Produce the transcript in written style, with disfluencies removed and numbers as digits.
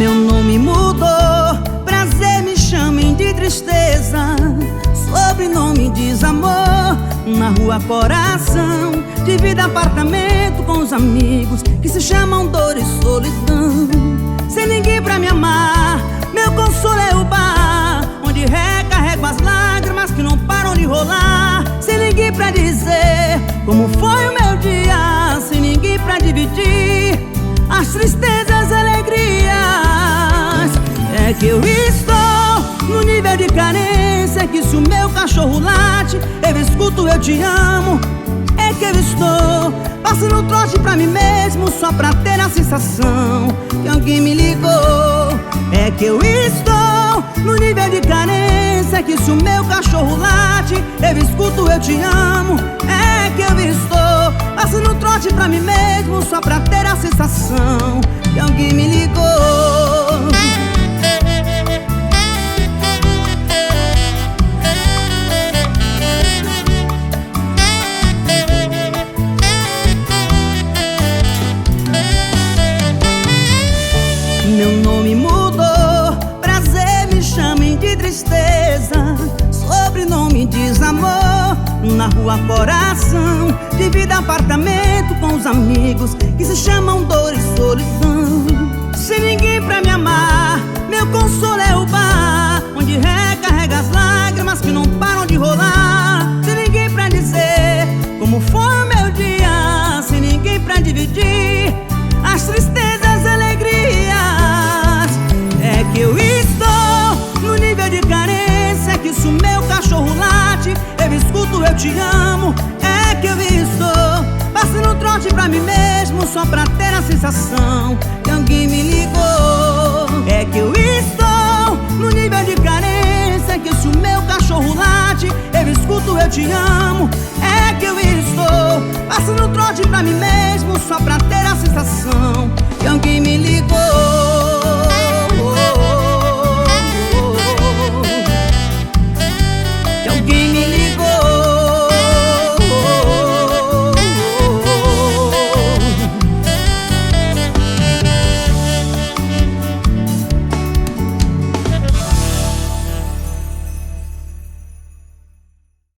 Meu nome mudou, prazer me chamem de tristeza, sobrenome desamor, na rua coração, divida apartamento com os amigos que se chamam dor e solidão. Sem ninguém pra me amar, meu consolo é o bar, onde recarrego as lágrimas que não param de rolar. Sem ninguém pra dizer como foi o meu dia, sem ninguém pra dividir as tristezas e alegrias. É que eu estou no nível de carência que se o meu cachorro late, eu escuto eu te amo. É que eu estou passando trote pra mim mesmo, só pra ter a sensação que alguém me ligou. É que eu estou no nível de carência que se o meu cachorro late, eu escuto eu te amo. É que eu estou passando trote pra mim mesmo, só pra ter a sensação que alguém me ligou. Meu nome mudou, prazer me chamem de tristeza, sobrenome desamor, na rua coração, divida apartamento com os amigos que se chamam dor e solidão. Sem ninguém pra me amar, meu consolo é o bar, onde recarrega as lágrimas que não param de rolar. Sem ninguém pra dizer como foi o meu dia, sem ninguém pra dividir as tristezas e alegrias. É que eu estou no nível de carência que se o meu cachorro late, eu escuto eu te amo. É que eu estou passando trote pra mim mesmo, só pra ter a sensação que alguém me ligou. É que eu estou no nível de carência que se o meu cachorro late, eu escuto eu te amo. É que eu estou passando trote pra mim mesmo, só pra ter a sensação que alguém me ligou.